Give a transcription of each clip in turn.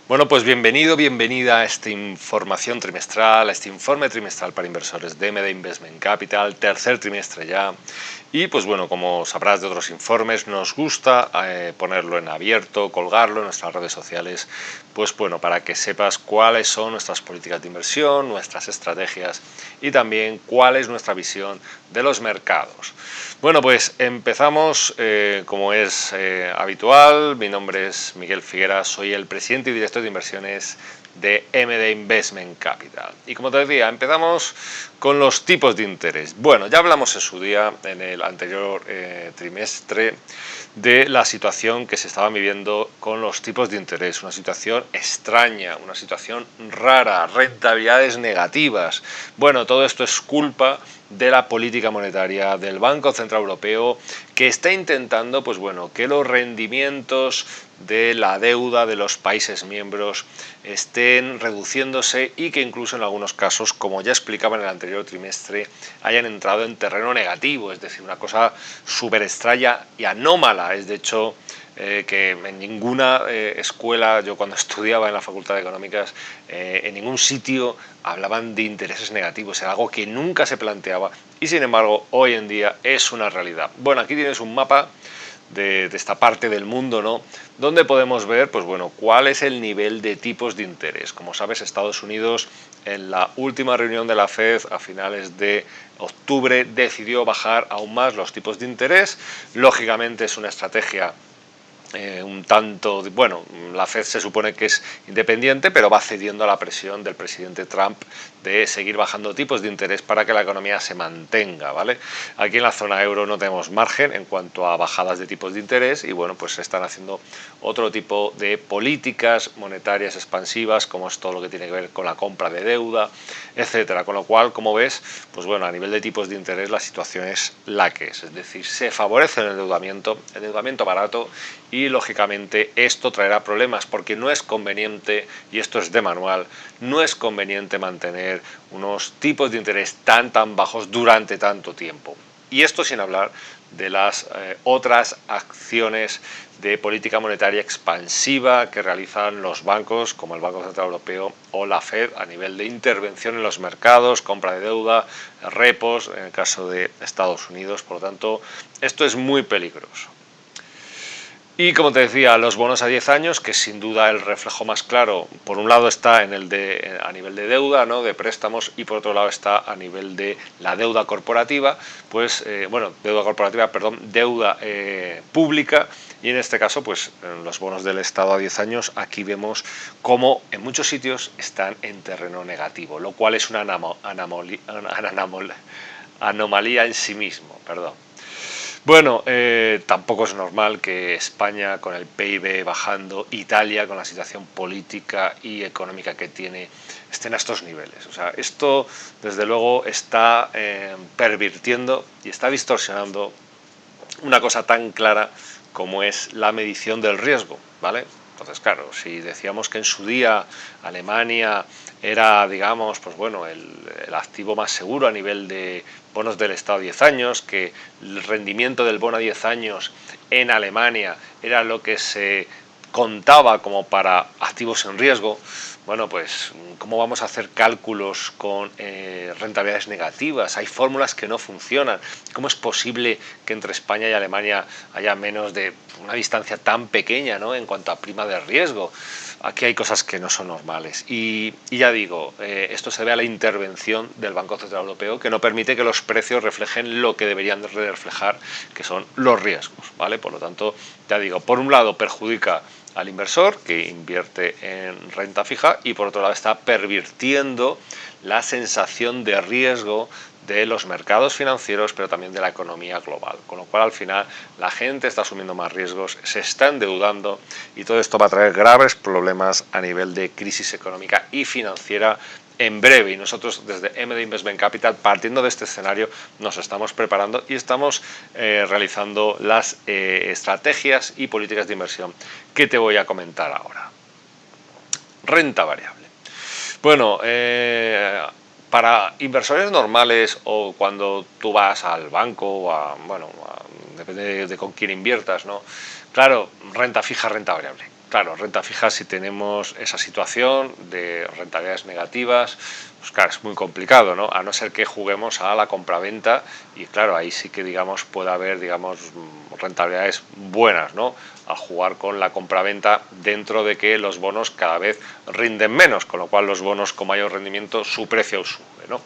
Bueno, pues bienvenida a esta información trimestral, a este informe trimestral para inversores de MD Investment Capital, tercer trimestre ya. Y pues bueno, como sabrás de otros informes, nos gusta ponerlo en abierto, colgarlo en nuestras redes sociales, pues bueno, para que sepas cuáles son nuestras políticas de inversión, nuestras estrategias y también cuál es nuestra visión de los mercados. Bueno, pues empezamos como es habitual. Mi nombre es Miguel Figueras, soy el presidente y director de inversiones de MD Investment Capital. Y como te decía, empezamos con los tipos de interés. Bueno, ya hablamos en su día, en el anterior trimestre, de la situación que se estaba viviendo con los tipos de interés. Una situación extraña, una situación rara, rentabilidades negativas. Bueno, todo esto es culpa de la política monetaria del Banco Central Europeo, que está intentando, pues bueno, que los rendimientos de la deuda de los países miembros estén reduciéndose y que incluso en algunos casos, como ya explicaba en el anterior trimestre, hayan entrado en terreno negativo, es decir, una cosa súper extraña y anómala. Es de hecho que en ninguna escuela, yo cuando estudiaba en la Facultad de Económicas, en ningún sitio hablaban de intereses negativos, era algo que nunca se planteaba y sin embargo hoy en día es una realidad. Bueno, aquí tienes un mapa de esta parte del mundo, ¿no? Donde podemos ver, pues bueno, cuál es el nivel de tipos de interés. Como sabes, Estados Unidos en la última reunión de la Fed a finales de octubre decidió bajar aún más los tipos de interés. Lógicamente es una estrategia un tanto, bueno, la Fed se supone que es independiente, pero va cediendo a la presión del presidente Trump de seguir bajando tipos de interés para que la economía se mantenga, ¿vale? Aquí en la zona euro no tenemos margen en cuanto a bajadas de tipos de interés y bueno, pues se están haciendo otro tipo de políticas monetarias expansivas, como es todo lo que tiene que ver con la compra de deuda, etcétera. Con lo cual, como ves, pues bueno, a nivel de tipos de interés la situación es la que es decir, se favorece el endeudamiento barato y lógicamente esto traerá problemas porque no es conveniente, y esto es de manual, no es conveniente mantener unos tipos de interés tan bajos durante tanto tiempo. Y esto sin hablar de las otras acciones de política monetaria expansiva que realizan los bancos como el Banco Central Europeo o la Fed a nivel de intervención en los mercados, compra de deuda, repos en el caso de Estados Unidos. Por lo tanto, esto es muy peligroso. Y como te decía, los bonos a 10 años, que sin duda el reflejo más claro, por un lado está en el a nivel de deuda, ¿no?, de préstamos, y por otro lado está a nivel de la deuda corporativa, pues, deuda pública, y en este caso, pues, en los bonos del Estado a 10 años, aquí vemos cómo en muchos sitios están en terreno negativo, lo cual es una anomalía en sí mismo, perdón. Bueno, tampoco es normal que España, con el PIB bajando, Italia, con la situación política y económica que tiene, estén a estos niveles. O sea, esto, desde luego, está pervirtiendo y está distorsionando una cosa tan clara como es la medición del riesgo, ¿vale? Entonces, claro, si decíamos que en su día Alemania era, digamos, pues bueno, el activo más seguro a nivel de bonos del Estado a 10 años, que el rendimiento del bono a 10 años en Alemania era lo que se contaba como para activos en riesgo, bueno, pues, ¿cómo vamos a hacer cálculos con rentabilidades negativas? Hay fórmulas que no funcionan. ¿Cómo es posible que entre España y Alemania haya menos de una distancia tan pequeña, ¿no?, en cuanto a prima de riesgo? Aquí hay cosas que no son normales. Y ya digo, esto se debe a la intervención del Banco Central Europeo, que no permite que los precios reflejen lo que deberían de reflejar, que son los riesgos, ¿vale? Por lo tanto, ya digo, por un lado perjudica al inversor que invierte en renta fija y por otro lado está pervirtiendo la sensación de riesgo de los mercados financieros, pero también de la economía global, con lo cual al final la gente está asumiendo más riesgos, se está endeudando y todo esto va a traer graves problemas a nivel de crisis económica y financiera en breve. Y nosotros desde MD Investment Capital, partiendo de este escenario, nos estamos preparando y estamos realizando las estrategias y políticas de inversión que te voy a comentar ahora. Renta variable. Bueno, para inversores normales o cuando tú vas al banco o depende de con quién inviertas, ¿no? Claro, renta fija, renta variable. claro, renta fija, si tenemos esa situación de rentabilidades negativas, pues claro, es muy complicado, ¿no? A no ser que juguemos a la compraventa y claro, ahí sí que, digamos, puede haber, digamos, rentabilidades buenas, ¿no? A jugar con la compraventa dentro de que los bonos cada vez rinden menos, con lo cual los bonos con mayor rendimiento, su precio sube, ¿no?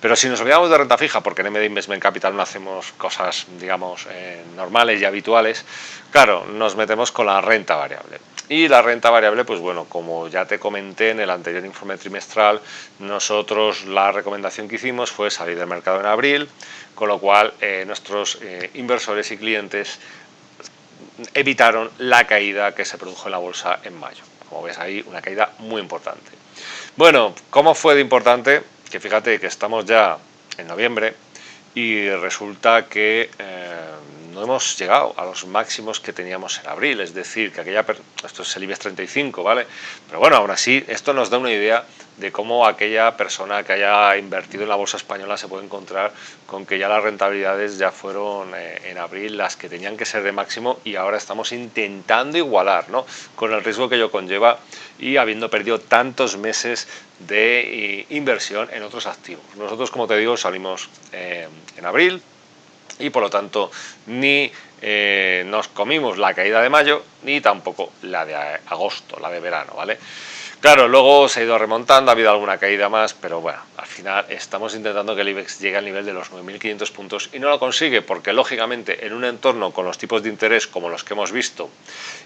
Pero si nos olvidamos de renta fija, porque en MD Investment Capital no hacemos cosas, digamos, normales y habituales, claro, nos metemos con la renta variable. Y la renta variable, pues bueno, como ya te comenté en el anterior informe trimestral, nosotros la recomendación que hicimos fue salir del mercado en abril, con lo cual nuestros inversores y clientes evitaron la caída que se produjo en la bolsa en mayo. Como ves ahí, una caída muy importante. Bueno, ¿cómo fue de importante? Que fíjate que estamos ya en noviembre y resulta que no hemos llegado a los máximos que teníamos en abril, es decir, que esto es el IBEX 35, ¿vale? Pero bueno, aún así, esto nos da una idea de cómo aquella persona que haya invertido en la bolsa española se puede encontrar con que ya las rentabilidades ya fueron en abril las que tenían que ser de máximo y ahora estamos intentando igualar, ¿no? Con el riesgo que ello conlleva y habiendo perdido tantos meses de inversión en otros activos. Nosotros, como te digo, salimos en abril y por lo tanto ni nos comimos la caída de mayo ni tampoco la de agosto, la de verano, ¿vale? Claro, luego se ha ido remontando, ha habido alguna caída más, pero bueno, al final estamos intentando que el IBEX llegue al nivel de los 9.500 puntos y no lo consigue porque lógicamente en un entorno con los tipos de interés como los que hemos visto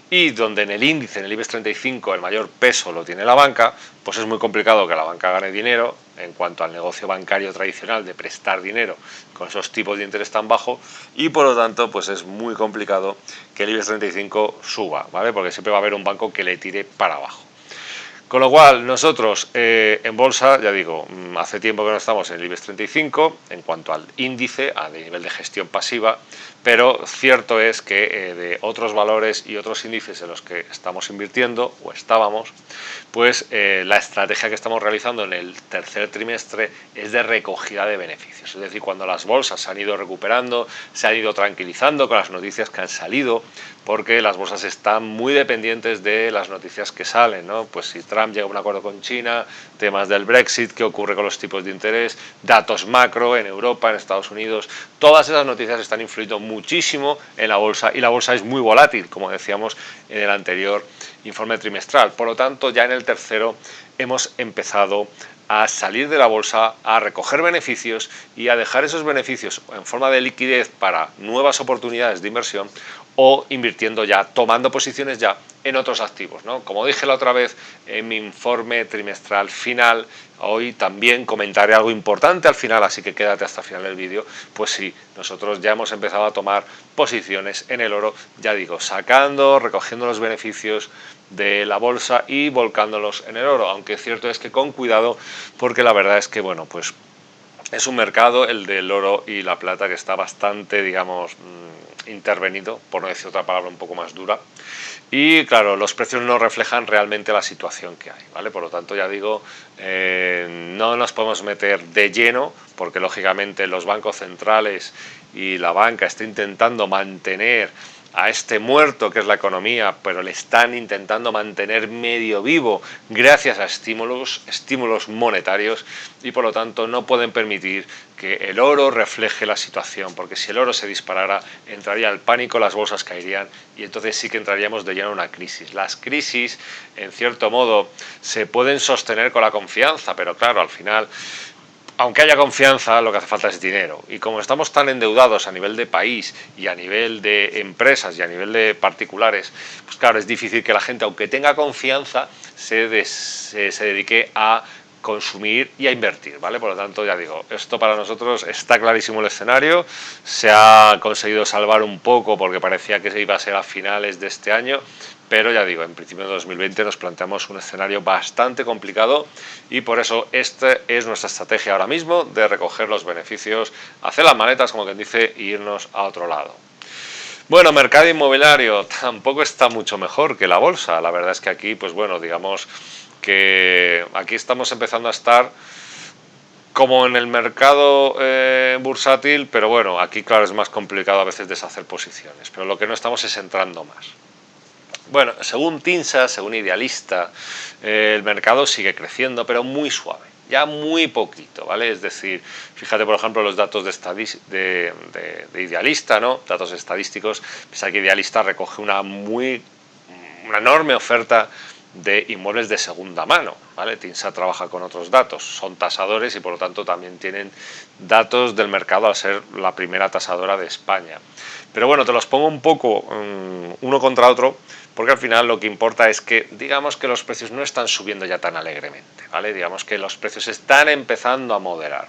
y donde en el índice, en el IBEX 35, el mayor peso lo tiene la banca, pues es muy complicado que la banca gane dinero en cuanto al negocio bancario tradicional de prestar dinero con esos tipos de interés tan bajos y por lo tanto pues es muy complicado que el IBEX 35 suba, ¿vale? Porque siempre va a haber un banco que le tire para abajo. Con lo cual, nosotros en bolsa, ya digo, hace tiempo que no estamos en el IBEX 35 en cuanto al índice, a nivel de gestión pasiva, pero cierto es que de otros valores y otros índices en los que estamos invirtiendo o estábamos, pues la estrategia que estamos realizando en el tercer trimestre es de recogida de beneficios. Es decir, cuando las bolsas se han ido recuperando, se han ido tranquilizando con las noticias que han salido, porque las bolsas están muy dependientes de las noticias que salen, ¿no? Pues si Trump llega a un acuerdo con China, temas del Brexit, qué ocurre con los tipos de interés, datos macro en Europa, en Estados Unidos, todas esas noticias están influyendo muchísimo en la bolsa y la bolsa es muy volátil, como decíamos en el anterior informe trimestral. Por lo tanto, ya en el tercero hemos empezado a salir de la bolsa, a recoger beneficios y a dejar esos beneficios en forma de liquidez para nuevas oportunidades de inversión o invirtiendo ya, tomando posiciones ya en otros activos, ¿no? Como dije la otra vez en mi informe trimestral final, hoy también comentaré algo importante al final, así que quédate hasta el final del vídeo. Pues sí, nosotros ya hemos empezado a tomar posiciones en el oro, ya digo, sacando, recogiendo los beneficios de la bolsa y volcándolos en el oro, aunque cierto es que con cuidado, porque la verdad es que, bueno, pues es un mercado, el del oro y la plata, que está bastante, digamos, intervenido, por no decir otra palabra un poco más dura. Y claro, los precios no reflejan realmente la situación que hay, ¿vale? Por lo tanto, ya digo, no nos podemos meter de lleno, porque lógicamente los bancos centrales y la banca está intentando mantener a este muerto que es la economía, pero le están intentando mantener medio vivo gracias a estímulos monetarios y por lo tanto no pueden permitir que el oro refleje la situación, porque si el oro se disparara entraría el pánico, las bolsas caerían y entonces sí que entraríamos de lleno en una crisis. Las crisis, en cierto modo, se pueden sostener con la confianza, pero claro, al final, aunque haya confianza, lo que hace falta es dinero. Y como estamos tan endeudados a nivel de país y a nivel de empresas y a nivel de particulares, pues claro, es difícil que la gente, aunque tenga confianza, se dedique a consumir y a invertir, ¿vale? Por lo tanto, ya digo, esto para nosotros está clarísimo el escenario, se ha conseguido salvar un poco porque parecía que se iba a ser a finales de este año, pero ya digo, en principio de 2020 nos planteamos un escenario bastante complicado y por eso esta es nuestra estrategia ahora mismo de recoger los beneficios, hacer las maletas, como quien dice, e irnos a otro lado. Bueno, mercado inmobiliario tampoco está mucho mejor que la bolsa. La verdad es que aquí, pues bueno, digamos que aquí estamos empezando a estar como en el mercado bursátil, pero bueno, aquí claro es más complicado a veces deshacer posiciones, pero lo que no estamos es entrando más. Bueno, según TINSA, según Idealista, el mercado sigue creciendo, pero muy suave, ya muy poquito, ¿vale? Es decir, fíjate, por ejemplo, los datos de Idealista, ¿no? Datos estadísticos, pensar que Idealista recoge una enorme oferta de inmuebles de segunda mano, ¿vale? TINSA trabaja con otros datos, son tasadores y por lo tanto también tienen datos del mercado al ser la primera tasadora de España. Pero bueno, te los pongo un poco uno contra otro, porque al final lo que importa es que digamos que los precios no están subiendo ya tan alegremente, ¿vale? Digamos que los precios están empezando a moderar.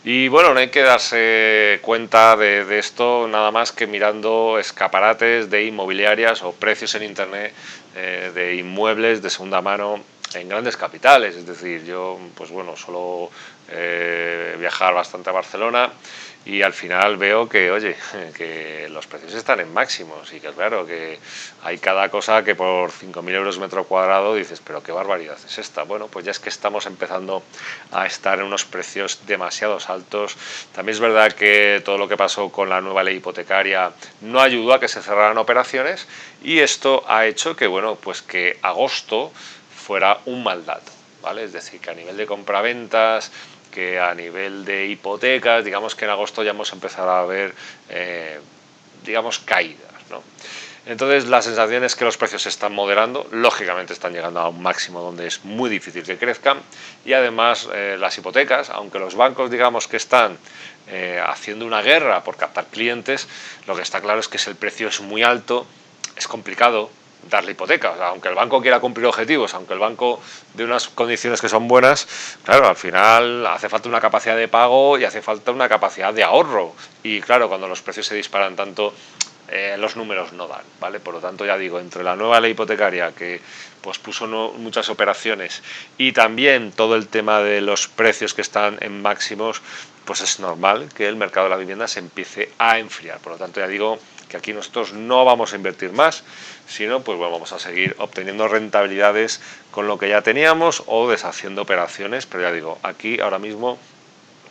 Y bueno, no hay que darse cuenta de esto nada más que mirando escaparates de inmobiliarias o precios en internet de inmuebles de segunda mano en grandes capitales. Es decir, yo pues bueno, suelo viajar bastante a Barcelona y al final veo que, oye, que los precios están en máximos y que claro, que hay cada cosa que por 5.000 euros metro cuadrado dices, pero qué barbaridad es esta. Bueno, pues ya es que estamos empezando a estar en unos precios demasiado altos. También es verdad que todo lo que pasó con la nueva ley hipotecaria no ayudó a que se cerraran operaciones y esto ha hecho que, bueno, pues que agosto fuera un mal dato, ¿vale? Es decir, que a nivel de compraventas, que a nivel de hipotecas, digamos que en agosto ya hemos empezado a ver, digamos, caídas, ¿no? Entonces la sensación es que los precios se están moderando, lógicamente están llegando a un máximo donde es muy difícil que crezcan y además las hipotecas, aunque los bancos digamos que están haciendo una guerra por captar clientes, lo que está claro es que si el precio es muy alto, es complicado darle hipoteca. O sea, aunque el banco quiera cumplir objetivos, aunque el banco dé unas condiciones que son buenas, claro, al final hace falta una capacidad de pago y hace falta una capacidad de ahorro. Y claro, cuando los precios se disparan tanto, los números no dan, ¿vale? Por lo tanto, ya digo, entre la nueva ley hipotecaria que pues puso muchas operaciones y también todo el tema de los precios que están en máximos, pues es normal que el mercado de la vivienda se empiece a enfriar. Por lo tanto, ya digo que aquí nosotros no vamos a invertir más, sino pues bueno, vamos a seguir obteniendo rentabilidades con lo que ya teníamos o deshaciendo operaciones, pero ya digo, aquí ahora mismo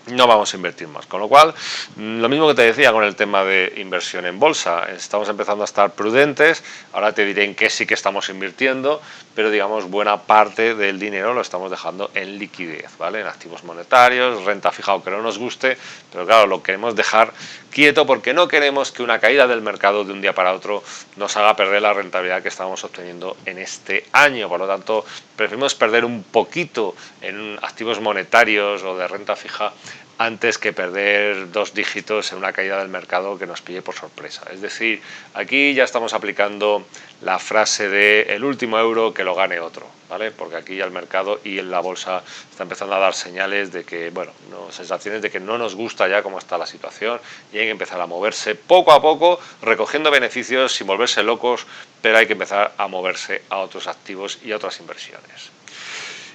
no vamos a invertir más. Con lo cual, lo mismo que te decía con el tema de inversión en bolsa, estamos empezando a estar prudentes, ahora te diré en qué sí que estamos invirtiendo, pero digamos buena parte del dinero lo estamos dejando en liquidez, ¿vale? En activos monetarios, renta fija, aunque no nos guste, pero claro, lo queremos dejar quieto porque no queremos que una caída del mercado de un día para otro nos haga perder la rentabilidad que estamos obteniendo en este año. Por lo tanto, preferimos perder un poquito en activos monetarios o de renta fija antes que perder 2 dígitos en una caída del mercado que nos pille por sorpresa. Es decir, aquí ya estamos aplicando la frase de el último euro que lo gane otro, ¿vale? Porque aquí ya el mercado y en la bolsa está empezando a dar señales de que, bueno, sensaciones de que no nos gusta ya cómo está la situación y hay que empezar a moverse poco a poco, recogiendo beneficios sin volverse locos, pero hay que empezar a moverse a otros activos y a otras inversiones.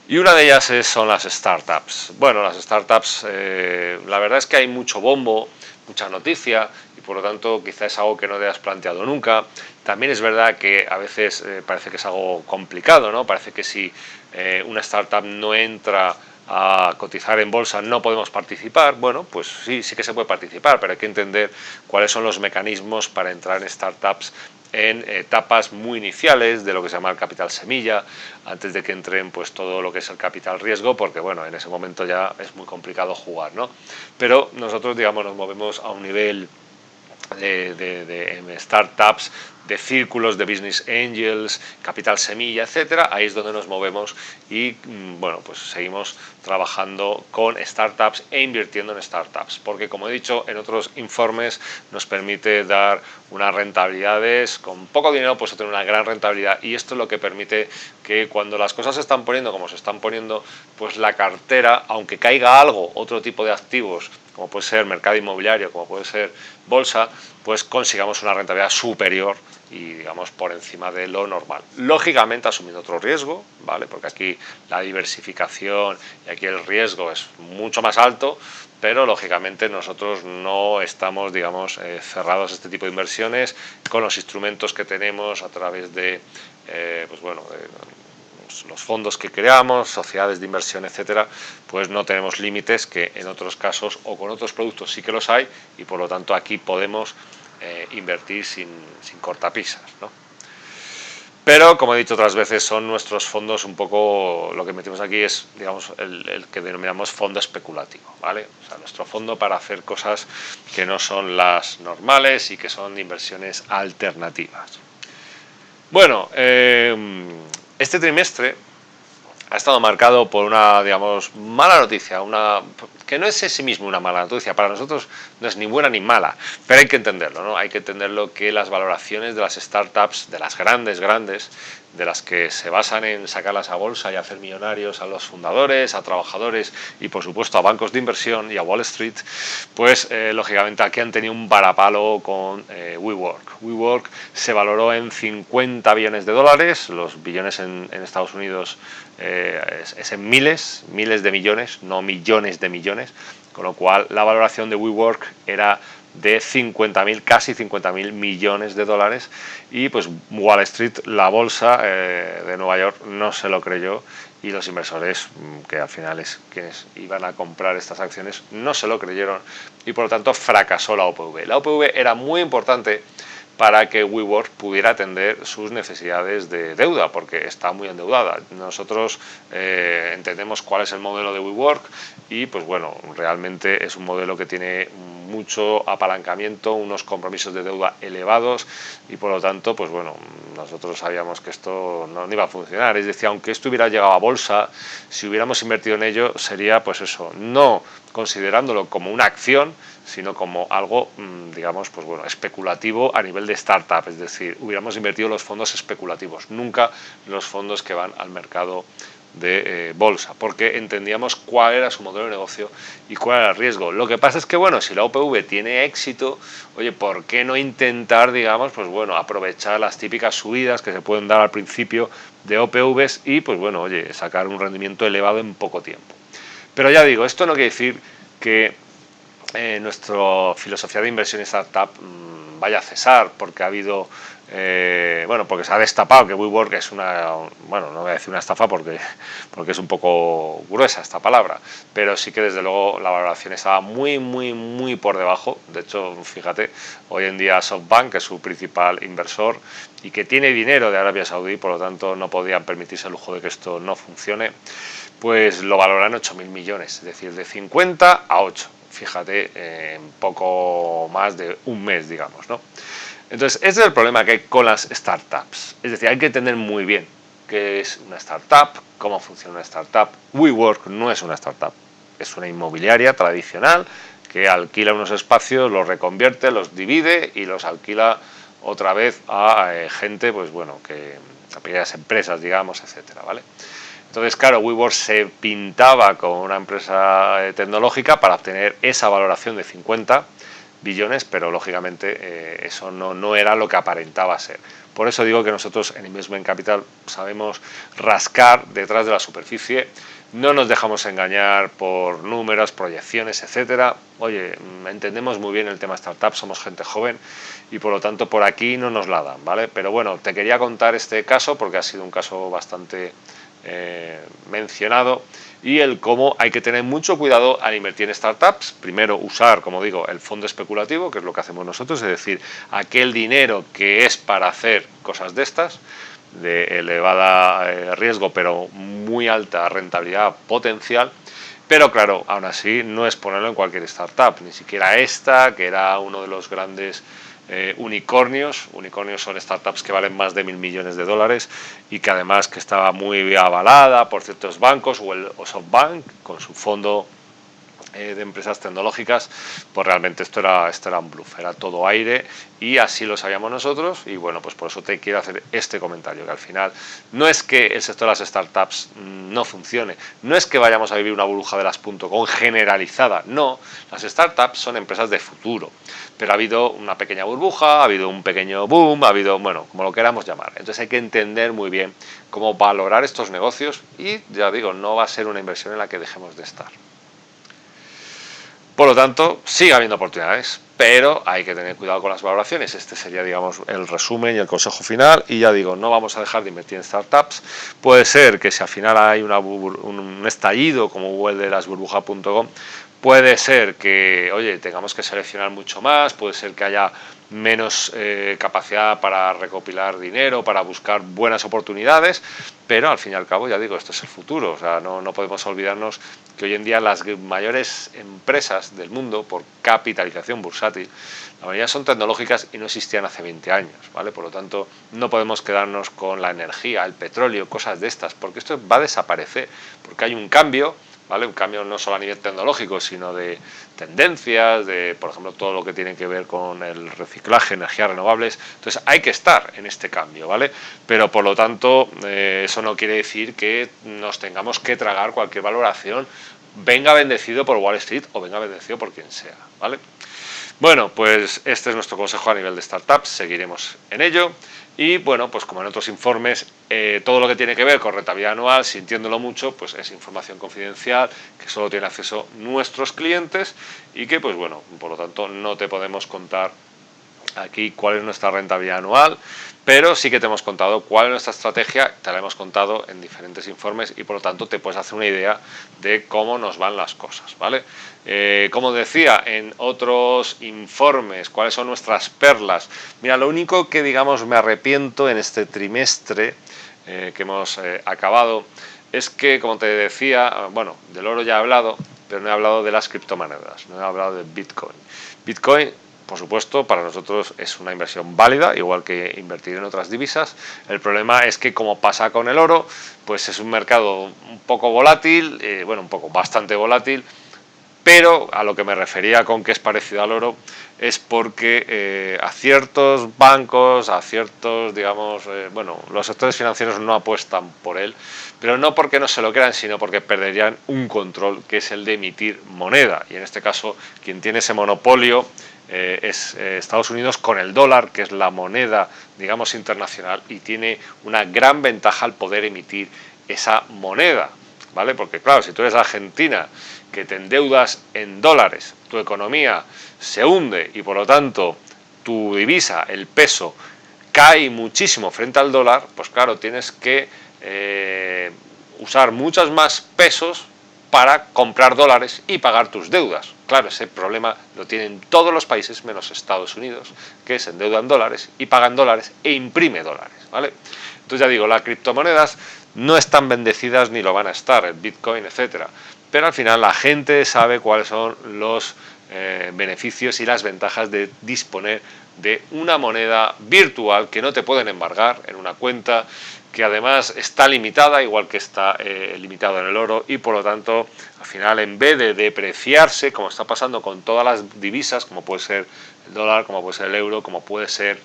Y una de ellas son las startups. Bueno, las startups, la verdad es que hay mucho bombo, mucha noticia y por lo tanto quizás es algo que no te has planteado nunca. También es verdad que a veces parece que es algo complicado, ¿no? Parece que si una startup no entra a cotizar en bolsa no podemos participar. Bueno, pues sí, sí que se puede participar, pero hay que entender cuáles son los mecanismos para entrar en startups en etapas muy iniciales de lo que se llama el capital semilla, antes de que entren pues todo lo que es el capital riesgo, porque bueno, en ese momento ya es muy complicado jugar, ¿no? Pero nosotros, digamos, nos movemos a un nivel de startups, de círculos de business angels, capital semilla, etcétera. Ahí es donde nos movemos y bueno, pues seguimos trabajando con startups e invirtiendo en startups, porque como he dicho en otros informes, nos permite dar unas rentabilidades con poco dinero, pues obtener una gran rentabilidad, y esto es lo que permite que cuando las cosas se están poniendo como se están poniendo, pues la cartera, aunque caiga algo, otro tipo de activos, como puede ser mercado inmobiliario, como puede ser bolsa, pues consigamos una rentabilidad superior y digamos por encima de lo normal. Lógicamente asumiendo otro riesgo, ¿vale? Porque aquí la diversificación y aquí el riesgo es mucho más alto, pero lógicamente nosotros no estamos, digamos, cerrados a este tipo de inversiones con los instrumentos que tenemos a través de, pues bueno, los fondos que creamos, sociedades de inversión, etcétera, pues no tenemos límites que en otros casos o con otros productos sí que los hay y por lo tanto aquí podemos invertir sin cortapisas, ¿no? Pero, como he dicho otras veces, son nuestros fondos un poco, lo que metimos aquí es, digamos, el que denominamos fondo especulativo, ¿vale? O sea, nuestro fondo para hacer cosas que no son las normales y que son inversiones alternativas. Bueno, este trimestre ha estado marcado por una, digamos, mala noticia, que no es en sí mismo una mala noticia, para nosotros no es ni buena ni mala, pero hay que entenderlo, ¿no? Hay que entenderlo que las valoraciones de las startups, de las grandes, de las que se basan en sacarlas a bolsa y hacer millonarios a los fundadores, a trabajadores y por supuesto a bancos de inversión y a Wall Street, pues lógicamente aquí han tenido un varapalo con WeWork. WeWork se valoró en 50 billones de dólares, los billones en Estados Unidos es en miles de millones, no millones de millones, con lo cual la valoración de WeWork era de 50.000, casi 50.000 millones de dólares, y pues Wall Street, la bolsa de Nueva York, no se lo creyó, y los inversores, que al final es quienes iban a comprar estas acciones, no se lo creyeron, y por lo tanto fracasó la OPV. La OPV era muy importante para que WeWork pudiera atender sus necesidades de deuda, porque está muy endeudada. Nosotros entendemos cuál es el modelo de WeWork y, pues bueno, realmente es un modelo que tiene mucho apalancamiento, unos compromisos de deuda elevados y, por lo tanto, pues bueno, nosotros sabíamos que esto no iba a funcionar. Es decir, aunque esto hubiera llegado a bolsa, si hubiéramos invertido en ello, sería, pues eso, no considerándolo como una acción, sino como algo, digamos, pues bueno, especulativo a nivel de startup, es decir, hubiéramos invertido los fondos especulativos, nunca los fondos que van al mercado de bolsa, porque entendíamos cuál era su modelo de negocio y cuál era el riesgo. Lo que pasa es que, bueno, si la OPV tiene éxito, oye, ¿por qué no intentar, digamos, pues bueno, aprovechar las típicas subidas que se pueden dar al principio de OPVs y, pues bueno, oye, sacar un rendimiento elevado en poco tiempo? Pero ya digo, esto no quiere decir que nuestra filosofía de inversión en startup vaya a cesar porque ha habido, bueno, porque se ha destapado que WeWork es una, bueno, no voy a decir una estafa porque es un poco gruesa esta palabra, pero sí que desde luego la valoración estaba muy por debajo. De hecho, fíjate, hoy en día SoftBank, que es su principal inversor y que tiene dinero de Arabia Saudí, por lo tanto no podían permitirse el lujo de que esto no funcione, pues lo valoran 8.000 millones, es decir, de 50 a 8. Fíjate, en poco más de un mes, digamos, ¿no? Entonces, ese es el problema que hay con las startups. Es decir, hay que entender muy bien qué es una startup, cómo funciona una startup. WeWork no es una startup, es una inmobiliaria tradicional que alquila unos espacios, los reconvierte, los divide y los alquila otra vez a gente, pues bueno, a pequeñas empresas, digamos, etcétera, ¿vale? Entonces, claro, WeWork se pintaba como una empresa tecnológica para obtener esa valoración de 50 billones, pero lógicamente eso no era lo que aparentaba ser. Por eso digo que nosotros en Investment Capital sabemos rascar detrás de la superficie, no nos dejamos engañar por números, proyecciones, etcétera. Oye, entendemos muy bien el tema startup, somos gente joven y por lo tanto por aquí no nos la dan, ¿vale? Pero bueno, te quería contar este caso porque ha sido un caso bastante mencionado, y el cómo hay que tener mucho cuidado al invertir en startups. Primero, usar, como digo, el fondo especulativo, que es lo que hacemos nosotros, es decir, aquel dinero que es para hacer cosas de estas, de elevada riesgo pero muy alta rentabilidad potencial. Pero claro, aún así no es ponerlo en cualquier startup, ni siquiera esta, que era uno de los grandes unicornios. Unicornios son startups que valen más de 1.000 millones de dólares y que además que estaba muy avalada por ciertos bancos, o SoftBank con su fondo de empresas tecnológicas. Pues realmente esto era un bluff, era todo aire, y así lo sabíamos nosotros. Y bueno, pues por eso te quiero hacer este comentario, que al final no es que el sector de las startups no funcione, no es que vayamos a vivir una burbuja de las .com generalizada, no, las startups son empresas de futuro, pero ha habido una pequeña burbuja, ha habido un pequeño boom, ha habido, bueno, como lo queramos llamar. Entonces hay que entender muy bien cómo valorar estos negocios y, ya digo, no va a ser una inversión en la que dejemos de estar. Por lo tanto, sigue habiendo oportunidades, pero hay que tener cuidado con las valoraciones. Este sería, digamos, el resumen y el consejo final. Y ya digo, no vamos a dejar de invertir en startups. Puede ser que si al final hay un estallido como hubo el de las burbujas.com, puede ser que, oye, tengamos que seleccionar mucho más, puede ser que haya menos capacidad para recopilar dinero, para buscar buenas oportunidades, pero al fin y al cabo, ya digo, esto es el futuro. O sea, no podemos olvidarnos que hoy en día las mayores empresas del mundo, por capitalización bursátil, la mayoría son tecnológicas y no existían hace 20 años, ¿vale? Por lo tanto, no podemos quedarnos con la energía, el petróleo, cosas de estas, porque esto va a desaparecer, porque hay un cambio, ¿vale? Un cambio no solo a nivel tecnológico, sino de tendencias, de, por ejemplo, todo lo que tiene que ver con el reciclaje, energías renovables. Entonces, hay que estar en este cambio, ¿vale? Pero, por lo tanto, eso no quiere decir que nos tengamos que tragar cualquier valoración, venga bendecido por Wall Street o venga bendecido por quien sea, ¿vale? Bueno, pues este es nuestro consejo a nivel de startups, seguiremos en ello. Y bueno, pues como en otros informes, todo lo que tiene que ver con rentabilidad anual, sintiéndolo mucho, pues es información confidencial que solo tienen acceso nuestros clientes y que, pues bueno, por lo tanto no te podemos contar aquí cuál es nuestra rentabilidad anual, pero sí que te hemos contado cuál es nuestra estrategia, te la hemos contado en diferentes informes y por lo tanto te puedes hacer una idea de cómo nos van las cosas, ¿vale? Como decía en otros informes, cuáles son nuestras perlas. Mira, lo único que digamos me arrepiento en este trimestre que hemos acabado es que, como te decía, bueno, del oro ya he hablado, pero no he hablado de las criptomonedas, no he hablado de Bitcoin. Bitcoin, por supuesto, para nosotros es una inversión válida, igual que invertir en otras divisas. El problema es que, como pasa con el oro, pues es un mercado un poco volátil, bueno, bastante volátil, pero a lo que me refería con que es parecido al oro es porque a ciertos bancos, a ciertos, digamos, bueno, los sectores financieros no apuestan por él, pero no porque no se lo crean, sino porque perderían un control que es el de emitir moneda. Y en este caso, quien tiene ese monopolio es Estados Unidos con el dólar, que es la moneda, digamos, internacional, y tiene una gran ventaja al poder emitir esa moneda, ¿vale? Porque claro, si tú eres Argentina, que te endeudas en dólares, tu economía se hunde y por lo tanto tu divisa, el peso, cae muchísimo frente al dólar, pues claro, tienes que usar muchos más pesos para comprar dólares y pagar tus deudas. Claro, ese problema lo tienen todos los países menos Estados Unidos, que se endeudan dólares y pagan dólares e imprime dólares, ¿vale? Entonces ya digo, las criptomonedas no están bendecidas ni lo van a estar, el Bitcoin, etcétera. Pero al final la gente sabe cuáles son los beneficios y las ventajas de disponer de una moneda virtual que no te pueden embargar en una cuenta, que además está limitada, igual que está limitado en el oro, y por lo tanto, al final, en vez de depreciarse, como está pasando con todas las divisas, como puede ser el dólar, como puede ser el euro, como puede ser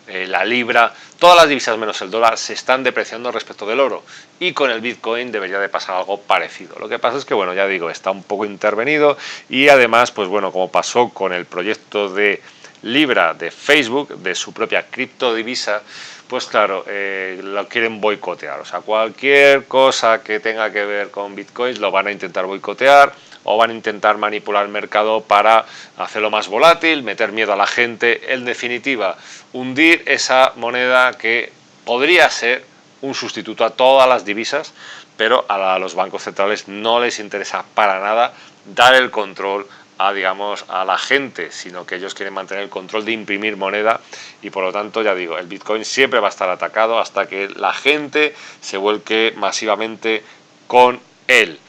la libra, todas las divisas menos el dólar se están depreciando respecto del oro, y con el Bitcoin debería de pasar algo parecido. Lo que pasa es que, bueno, ya digo, está un poco intervenido y además, pues bueno, como pasó con el proyecto de Libra de Facebook, de su propia criptodivisa, pues claro, lo quieren boicotear. O sea, cualquier cosa que tenga que ver con Bitcoin lo van a intentar boicotear o van a intentar manipular el mercado para hacerlo más volátil, meter miedo a la gente, en definitiva, hundir esa moneda que podría ser un sustituto a todas las divisas, pero a los bancos centrales no les interesa para nada dar el control a, digamos, a la gente, sino que ellos quieren mantener el control de imprimir moneda y por lo tanto, ya digo, el Bitcoin siempre va a estar atacado hasta que la gente se vuelque masivamente con él.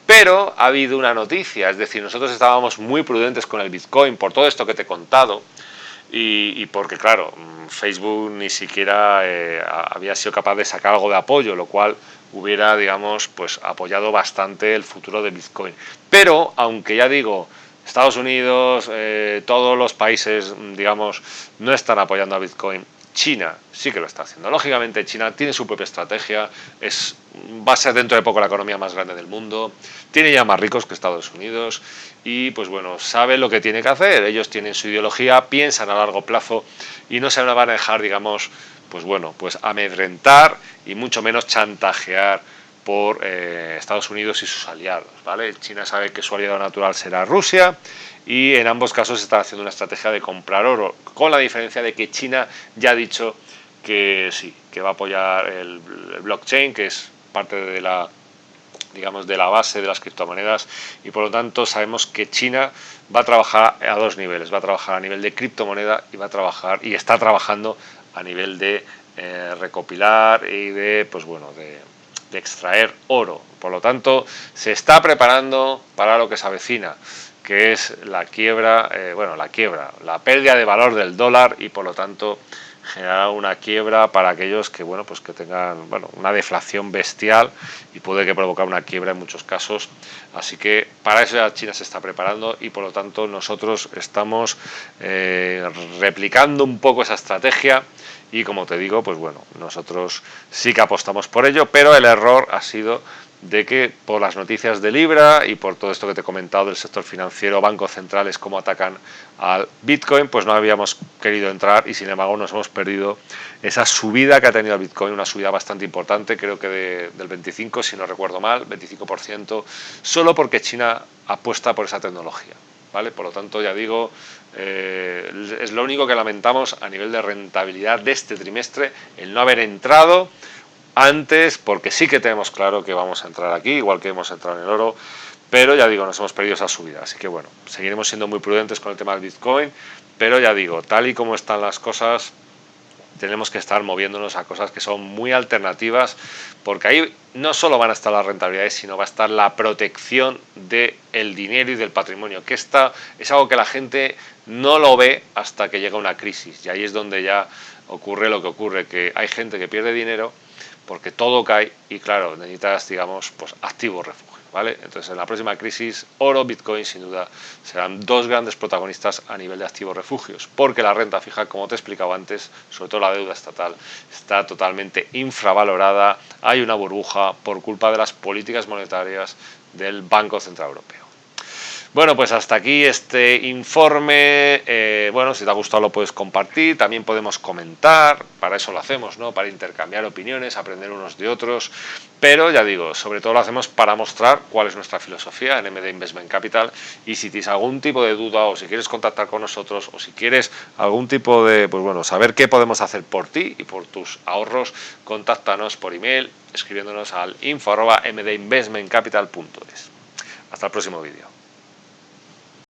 Pero ha habido una noticia, es decir, nosotros estábamos muy prudentes con el Bitcoin por todo esto que te he contado y porque, claro, Facebook ni siquiera había sido capaz de sacar algo de apoyo, lo cual hubiera, digamos, pues apoyado bastante el futuro de Bitcoin. Pero, aunque ya digo, Estados Unidos, todos los países, digamos, no están apoyando a Bitcoin, China sí que lo está haciendo. Lógicamente China tiene su propia estrategia, va a ser dentro de poco la economía más grande del mundo, tiene ya más ricos que Estados Unidos y pues bueno, sabe lo que tiene que hacer. Ellos tienen su ideología, piensan a largo plazo y no se van a dejar, digamos, pues bueno, pues amedrentar y mucho menos chantajear por Estados Unidos y sus aliados, ¿vale? China sabe que su aliado natural será Rusia y en ambos casos se está haciendo una estrategia de comprar oro, con la diferencia de que China ya ha dicho que sí, que va a apoyar el blockchain, que es parte de la digamos, de la base de las criptomonedas, y por lo tanto sabemos que China va a trabajar a dos niveles, va a trabajar a nivel de criptomoneda y va a trabajar y está trabajando a nivel de recopilar y de, pues bueno, de extraer oro. Por lo tanto, se está preparando para lo que se avecina, que es la quiebra, la pérdida de valor del dólar, y por lo tanto generar una quiebra para aquellos que, bueno, pues que tengan, bueno, una deflación bestial, y puede que provocar una quiebra en muchos casos. Así que para eso ya China se está preparando, y por lo tanto nosotros estamos replicando un poco esa estrategia. Y como te digo, pues bueno, nosotros sí que apostamos por ello, pero el error ha sido de que por las noticias de Libra y por todo esto que te he comentado del sector financiero, bancos centrales, cómo atacan al Bitcoin, pues no habíamos querido entrar, y sin embargo nos hemos perdido esa subida que ha tenido el Bitcoin, una subida bastante importante, creo que del 25, si no recuerdo mal, 25%, solo porque China apuesta por esa tecnología, ¿vale? Por lo tanto, ya digo, es lo único que lamentamos a nivel de rentabilidad de este trimestre, el no haber entrado antes, porque sí que tenemos claro que vamos a entrar aquí, igual que hemos entrado en el oro, pero ya digo, nos hemos perdido esa subida. Así que bueno, seguiremos siendo muy prudentes con el tema del Bitcoin, pero ya digo, tal y como están las cosas, tenemos que estar moviéndonos a cosas que son muy alternativas, porque ahí no solo van a estar las rentabilidades, sino va a estar la protección del dinero y del patrimonio, que es algo que la gente no lo ve hasta que llega una crisis, y ahí es donde ya ocurre lo que ocurre, que hay gente que pierde dinero porque todo cae, y claro, necesitas, digamos, pues activos refugio, ¿vale? Entonces, en la próxima crisis, oro, Bitcoin, sin duda, serán dos grandes protagonistas a nivel de activos refugios, porque la renta fija, como te he explicado antes, sobre todo la deuda estatal, está totalmente infravalorada, hay una burbuja por culpa de las políticas monetarias del Banco Central Europeo. Bueno, pues hasta aquí este informe. Bueno, si te ha gustado lo puedes compartir, también podemos comentar, para eso lo hacemos, ¿no? Para intercambiar opiniones, aprender unos de otros, pero ya digo, sobre todo lo hacemos para mostrar cuál es nuestra filosofía en MD Investment Capital, y si tienes algún tipo de duda, o si quieres contactar con nosotros, o si quieres algún tipo de, pues bueno, saber qué podemos hacer por ti y por tus ahorros, contáctanos por email, escribiéndonos al info@mdinvestmentcapital.es. Hasta el próximo vídeo.